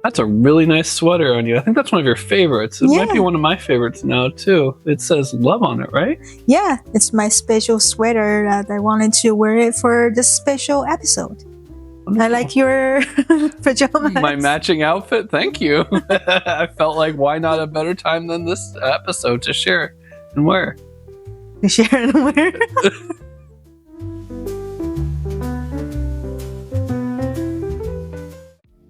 That's a really nice sweater on you. I think that's one of your favorites. It might be one of my favorites now, too. It says love on it, right? Yeah, it's my special sweater that I wanted to wear it for this special episode. Wonderful. I like your pajamas. My matching outfit? Thank you. I felt like why not a better time than this episode to share and wear. To share and wear?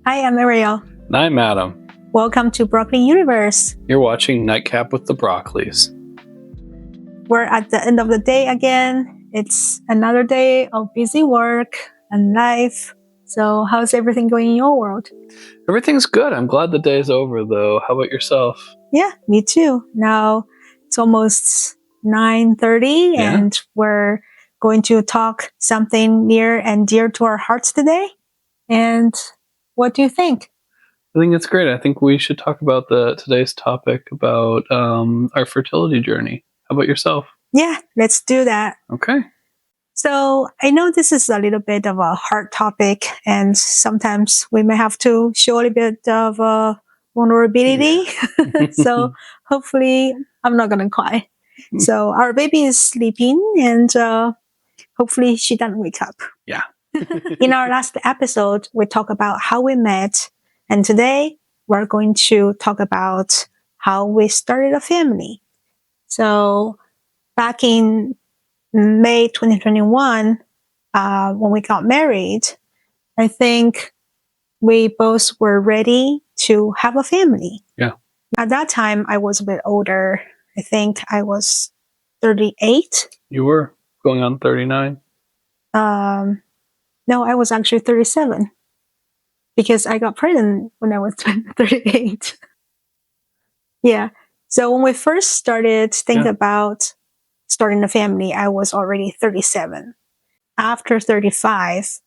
Hi, I'm Ariel. And I'm Adam. Welcome to Broccoli Universe. You're watching Nightcap with the Broccolis. We're at the end of the day again. It's another day of busy work and life. So how's everything going in your world? Everything's good. I'm glad the day's over, though. How about yourself? Yeah, me too. Now it's almost 9:30 and we're going to talk something near and dear to our hearts today. And what do you think? I think it's great. I think we should talk about today's topic about our fertility journey. How about yourself? Yeah, let's do that. Okay. So I know this is a little bit of a hard topic, and sometimes we may have to show a little bit of vulnerability. Yeah. So hopefully I'm not going to cry. So our baby is sleeping, and hopefully she doesn't wake up. Yeah. In our last episode, we talked about how we met. And today we're going to talk about how we started a family. So back in May 2021, when we got married, I think we both were ready to have a family. Yeah. At that time, I was a bit older. I think I was 38. You were going on 39? No, I was actually 37. Because I got pregnant when I was 38. Yeah. So when we first started thinking about starting a family, I was already 37. After 35,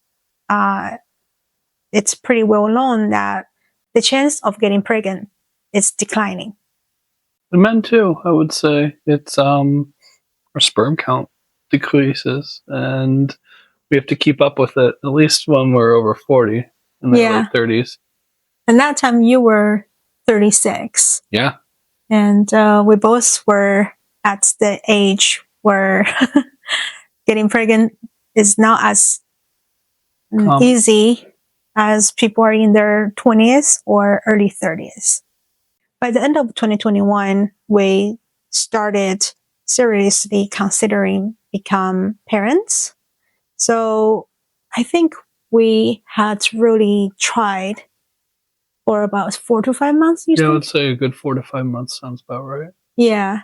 it's pretty well known that the chance of getting pregnant is declining. The men too, I would say. It's our sperm count decreases, and we have to keep up with it, at least when we're over 40. In the late 30s. And that time you were 36. Yeah. And we both were at the age where getting pregnant is not as easy as people are in their 20s or early 30s. By the end of 2021, we started seriously considering become parents. So I think we had really tried for about 4 to 5 months. I would say a good 4 to 5 months sounds about right. Yeah.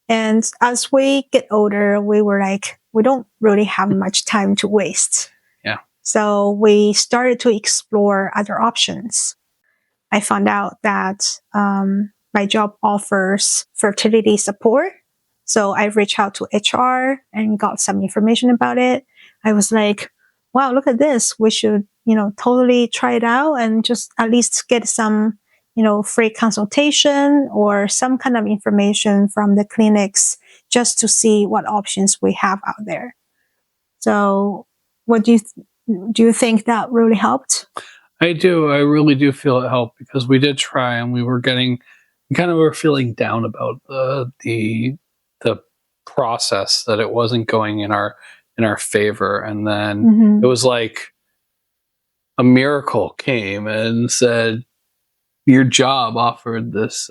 And as we get older, we were like, we don't really have much time to waste. Yeah. So we started to explore other options. I found out that my job offers fertility support. So I reached out to HR and got some information about it. I was like, wow, look at this. We should, totally try it out and just at least get some, free consultation or some kind of information from the clinics just to see what options we have out there. So what do you think that really helped? I do. I really do feel it helped because we did try and we were feeling down about the process, that it wasn't going in our favor. And then it was like a miracle came and said, your job offered this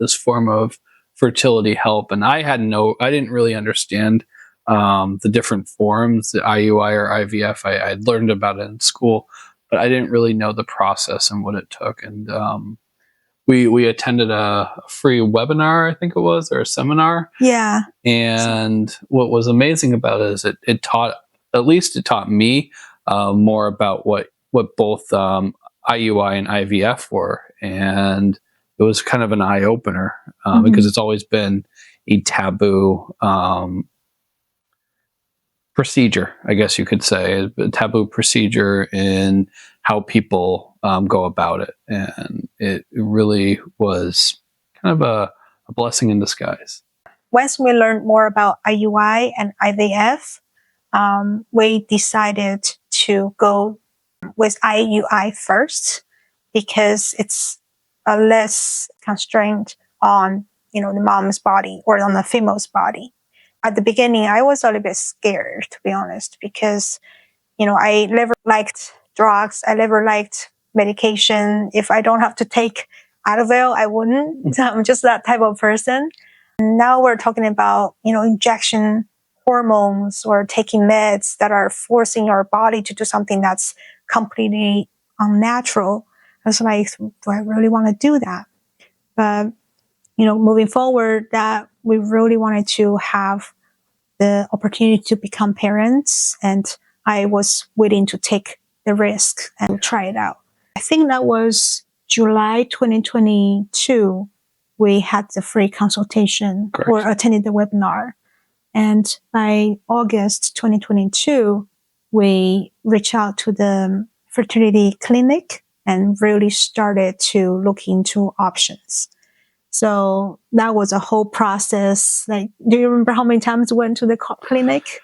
this form of fertility help. And I didn't really understand the different forms, the IUI or IVF. I'd learned about it in school, but I didn't really know the process and what it took. And we attended a free webinar, I think it was, or a seminar. Yeah. And what was amazing about it is it taught me more about what both IUI and IVF were. And it was kind of an eye-opener because it's always been a taboo procedure, I guess you could say, a taboo procedure in how people go about it. And it really was kind of a blessing in disguise. Once we learned more about IUI and IVF, we decided to go with IUI first. because it's a less constraint on, the mom's body or on the female's body. At the beginning, I was a little bit scared, to be honest, because, I never liked drugs. I never liked medication. If I don't have to take Advil, I wouldn't. I'm just that type of person. Now we're talking about, injection hormones or taking meds that are forcing our body to do something that's completely unnatural. I was like, do I really want to do that? But, moving forward, that we really wanted to have the opportunity to become parents, and I was willing to take the risk and try it out. I think that was July 2022. We had the free consultation. Correct. Or attended the webinar. And by August 2022, we reached out to the fertility clinic and really started to look into options. So that was a whole process. Like, do you remember how many times we went to the clinic?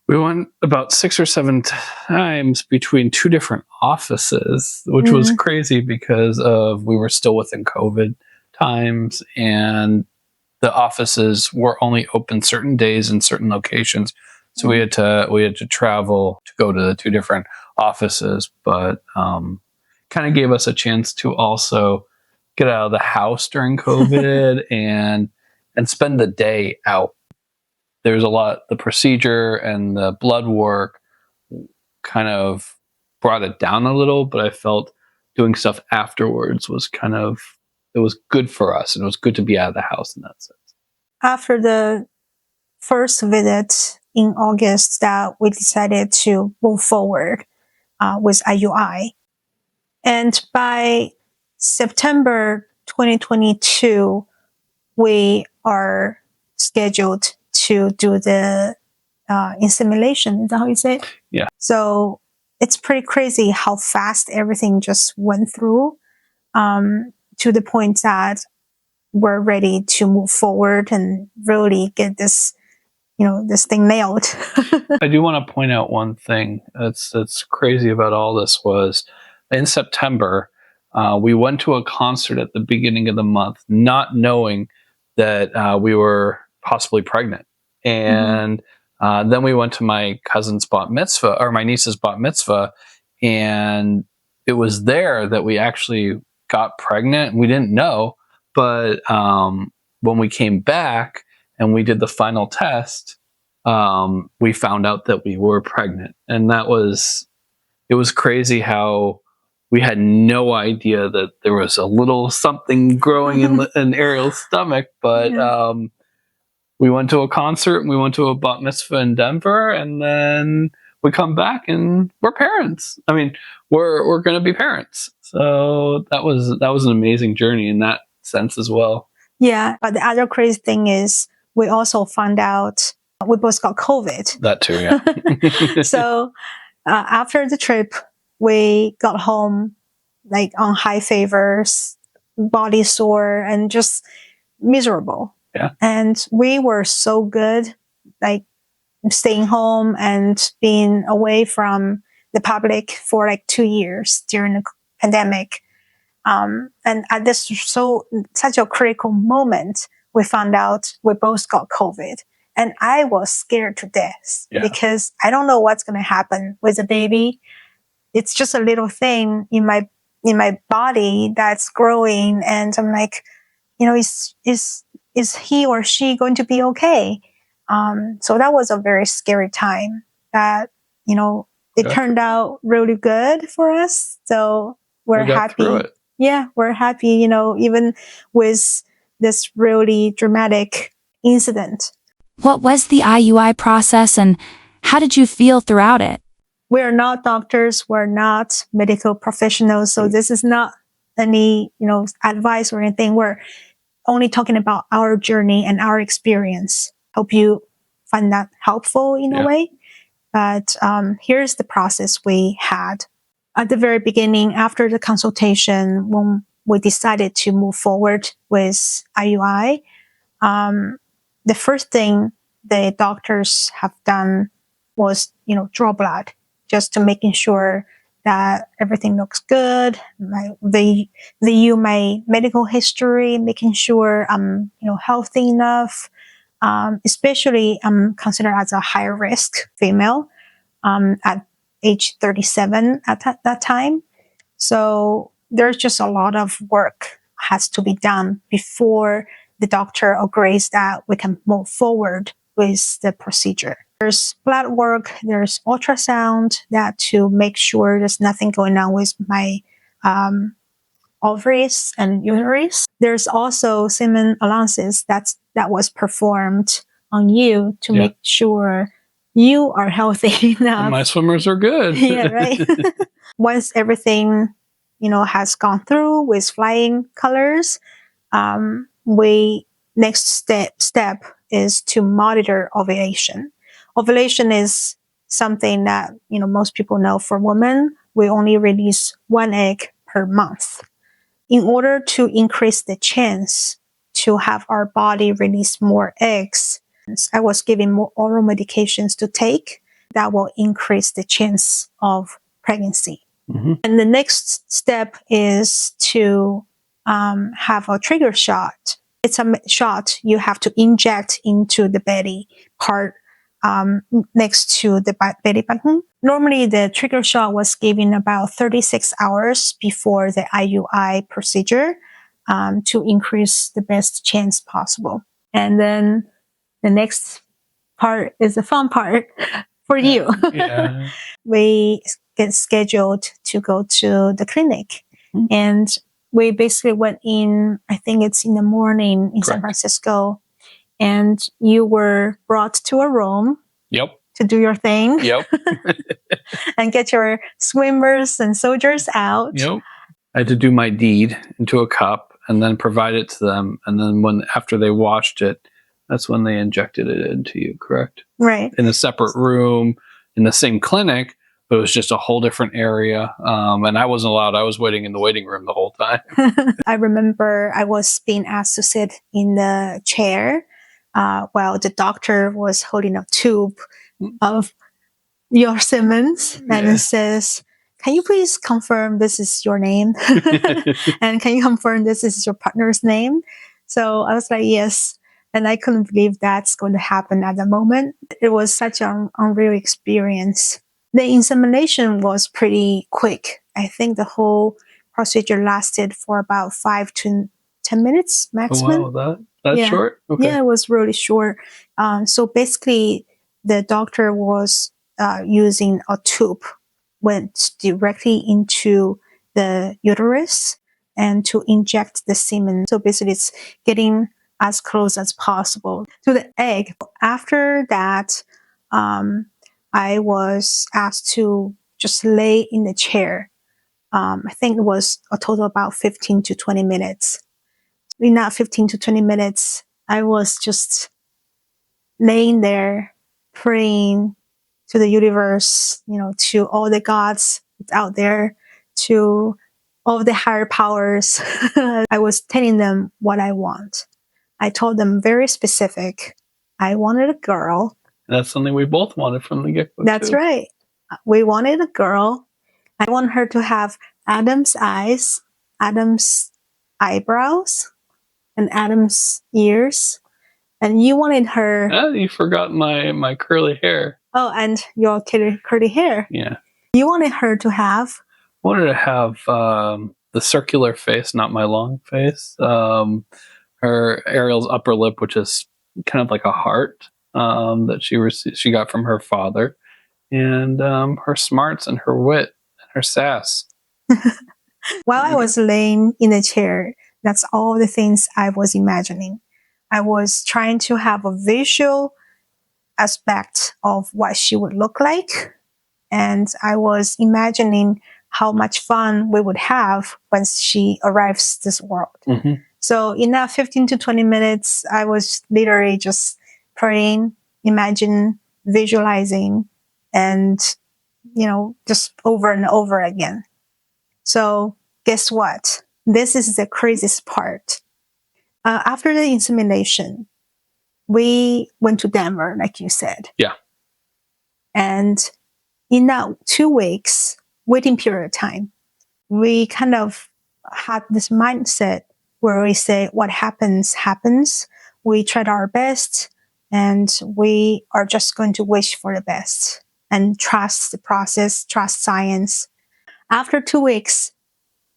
We went about 6 or 7 times between 2 different offices, which was crazy because we were still within COVID times, and the offices were only open certain days in certain locations. So we had to travel to go to the 2 different offices, but kind of gave us a chance to also get out of the house during COVID and spend the day out. There's a lot, the procedure and the blood work kind of brought it down a little, but I felt doing stuff afterwards was it was good for us, and it was good to be out of the house in that sense. After the first visit in August, that we decided to move forward with IUI. And by September 2022, we are scheduled to do the insemination. Is that how you say it? Yeah. So it's pretty crazy how fast everything just went through, to the point that we're ready to move forward and really get this, this thing nailed. I do want to point out one thing that's crazy about all this was in September, we went to a concert at the beginning of the month, not knowing that we were possibly pregnant. And then we went to my cousin's bat mitzvah, or my niece's bat mitzvah, and it was there that we actually got pregnant. We didn't know, but when we came back and we did the final test, we found out that we were pregnant. And it was crazy how we had no idea that there was a little something growing in Ariel's stomach, but we went to a concert and we went to a bat mitzvah in Denver, and then we come back and we're parents. I mean, we're going to be parents. So that was an amazing journey in that sense as well. Yeah, but the other crazy thing is we also found out we both got COVID. That too, yeah. So after the trip, we got home like on high fevers, body sore, and just miserable. Yeah. And we were so good, like staying home and being away from the public for like 2 years during the pandemic. And at this such a critical moment, we found out we both got COVID. And I was scared to death because I don't know what's going to happen with the baby. It's just a little thing in my body that's growing, and I'm like, is he or she going to be okay? So that was a very scary time. That it turned out really good for us. So we're happy. Yeah, we're happy. Even with this really dramatic incident. What was the IUI process, and how did you feel throughout it? We're not doctors. We're not medical professionals. So this is not any, advice or anything. We're only talking about our journey and our experience. Hope you find that helpful in a way. But here's the process we had. At the very beginning, after the consultation, when we decided to move forward with IUI, the first thing the doctors have done was, draw blood, just to making sure that everything looks good. They view my medical history, making sure I'm healthy enough. Especially I'm considered as a high risk female at age 37 at that time. So there's just a lot of work has to be done before the doctor agrees that we can move forward with the procedure. There's blood work, there's ultrasound that to make sure there's nothing going on with my ovaries and uterus. There's also semen analysis that was performed on you to make sure you are healthy enough. And my swimmers are good. Yeah, right. Once everything, has gone through with flying colors, we next step is to monitor ovulation. Ovulation is something that most people know. For women, we only release one egg per month. In order to increase the chance to have our body release more eggs, I was given more oral medications to take that will increase the chance of pregnancy. Mm-hmm. And the next step is to have a trigger shot. It's a shot you have to inject into the belly part next to the belly button. Normally, the trigger shot was given about 36 hours before the IUI procedure to increase the best chance possible. And then the next part is the fun part for you. Yeah. We get scheduled to go to the clinic. Mm-hmm. And we basically went in, I think it's in the morning in San Francisco. And you were brought to a room. Yep. To do your thing. Yep. And get your swimmers and soldiers out. Yep. I had to do my deed into a cup and then provide it to them. And then after they washed it, that's when they injected it into you, correct? Right. In a separate room, in the same clinic, but it was just a whole different area. And I wasn't allowed. I was waiting in the waiting room the whole time. I remember I was being asked to sit in the chair while the doctor was holding a tube of your Simmons, and it says, "Can you please confirm this is your name? And can you confirm this is your partner's name?" So I was like, yes. And I couldn't believe that's going to happen at the moment. It was such an unreal experience. The insemination was pretty quick. I think the whole procedure lasted for about 5 to 10 minutes maximum. Oh, wow, that's short? Okay. Yeah, it was really short. So basically, the doctor was using a tube, went directly into the uterus and to inject the semen. So basically, it's getting as close as possible to the egg. After that, I was asked to just lay in the chair. I think it was a total about 15 to 20 minutes. In that 15 to 20 minutes, I was just laying there praying to the universe, to all the gods out there, to all the higher powers. I was telling them what I want. I told them very specific. I wanted a girl. That's something we both wanted from the get-go. That's too. Right. We wanted a girl. I want her to have Adam's eyes, Adam's eyebrows, and Adam's ears. And you wanted her... You forgot my curly hair. Oh, and your curly hair. Yeah. You wanted her to have... I wanted to have the circular face, not my long face. Her Ariel's upper lip, which is kind of like a heart that she got from her father. And her smarts and her wit and her sass. While I was laying in the chair, that's all the things I was imagining. I was trying to have a visual aspect of what she would look like. And I was imagining how much fun we would have once she arrives this world. Mm-hmm. So in that 15 to 20 minutes, I was literally just praying, visualizing, and, just over and over again. So guess what? This is the craziest part. After the insemination, we went to Denver, like you said. Yeah. And in that 2 weeks, waiting period of time, we kind of had this mindset where we say, what happens, happens. We tried our best and we are just going to wish for the best and trust the process, trust science. After 2 weeks,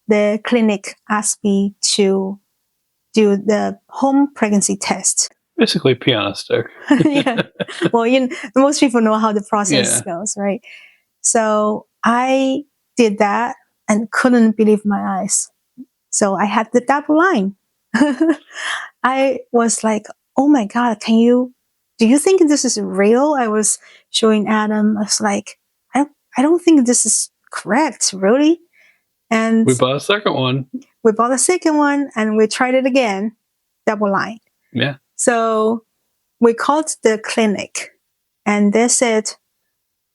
the clinic asked me to do the home pregnancy test. Basically piano stick. Yeah. Well, most people know how the process goes, right? So I did that and couldn't believe my eyes. So I had the double line. I was like, oh my God, do you think this is real? I was showing Adam. I was like, I don't think this is correct, really. And we bought a second one. We bought a second one and we tried it again, double line. Yeah. So we called the clinic and they said,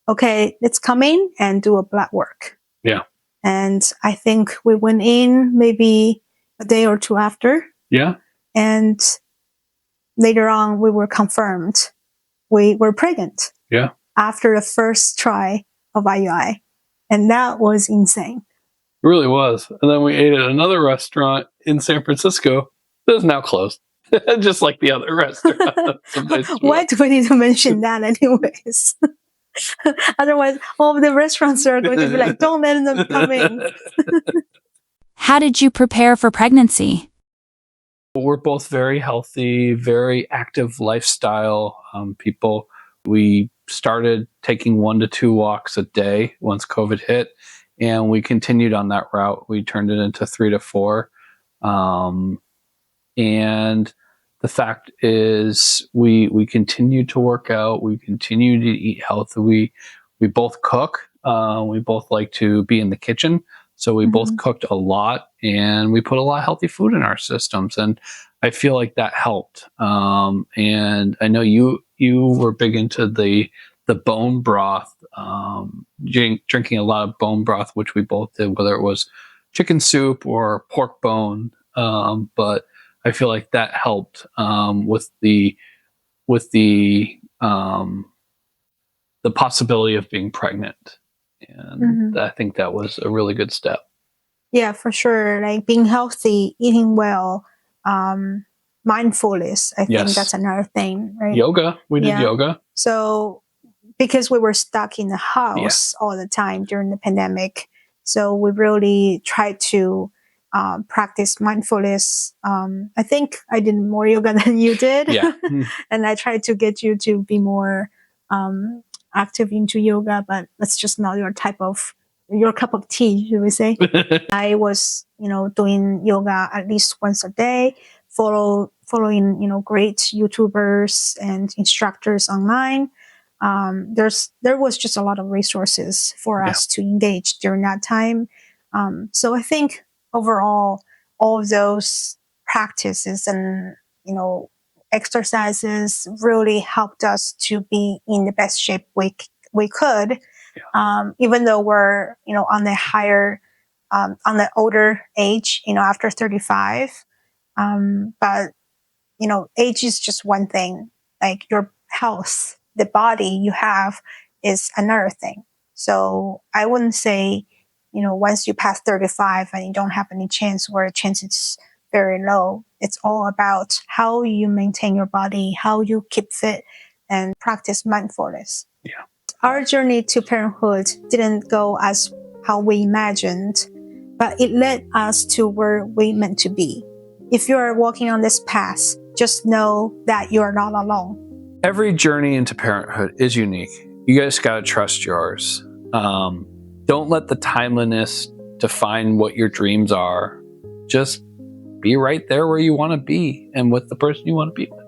okay, let's come in and do a blood work. Yeah. And I think we went in maybe a day or two after. Yeah. And later on, we were confirmed we were pregnant. Yeah. After the first try of IUI. And that was insane. It really was. And then we ate at another restaurant in San Francisco that is now closed. Just like the other restaurant. Why do we need to mention that anyways? Otherwise, all of the restaurants are going to be like, don't let them come in. How did you prepare for pregnancy? We're both very healthy, very active lifestyle people. We started taking 1 to 2 walks a day once COVID hit, and we continued on that route. We turned it into 3 to 4. And the fact is we continue to work out. We continue to eat healthy. We both cook. We both like to be in the kitchen. So we both cooked a lot and we put a lot of healthy food in our systems. And I feel like that helped. And I know you were big into the bone broth, drinking a lot of bone broth, which we both did, whether it was chicken soup or pork bone. But I feel like that helped with the possibility of being pregnant. And I think that was a really good step. Yeah, for sure. Like being healthy, eating well, mindfulness. I think that's another thing, right? Yoga. We did yoga. So because we were stuck in the house all the time during the pandemic, so we really tried to practice mindfulness. I think I did more yoga than you did. Yeah. And I tried to get you to be more active into yoga, but that's just not your cup of tea, should we say. I was, doing yoga at least once a day, following, great YouTubers and instructors online. There was just a lot of resources for us to engage during that time. So I think overall, all of those practices and, exercises really helped us to be in the best shape we could. Even though we're, on the higher, on the older age, after 35. But, age is just one thing. Like your health, the body you have is another thing. So I wouldn't say, once you pass 35 and you don't have any chance, or the chance is very low. It's all about how you maintain your body, how you keep fit, and practice mindfulness. Yeah. Our journey to parenthood didn't go as how we imagined, but it led us to where we meant to be. If you are walking on this path, just know that you are not alone. Every journey into parenthood is unique. You guys got to trust yours. Don't let the timeliness define what your dreams are. Just be right there where you want to be and with the person you want to be with.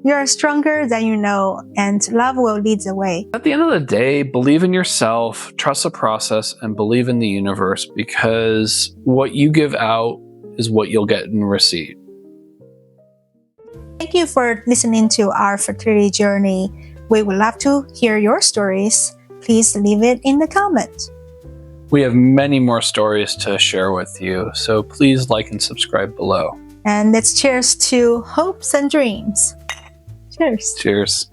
You are stronger than you know, and love will lead the way. At the end of the day, believe in yourself, trust the process, and believe in the universe, because what you give out is what you'll get and receive. Thank you for listening to our fertility journey. We would love to hear your stories. Please leave it in the comments. We have many more stories to share with you, so please like and subscribe below. And let's cheers to hopes and dreams. Cheers. Cheers.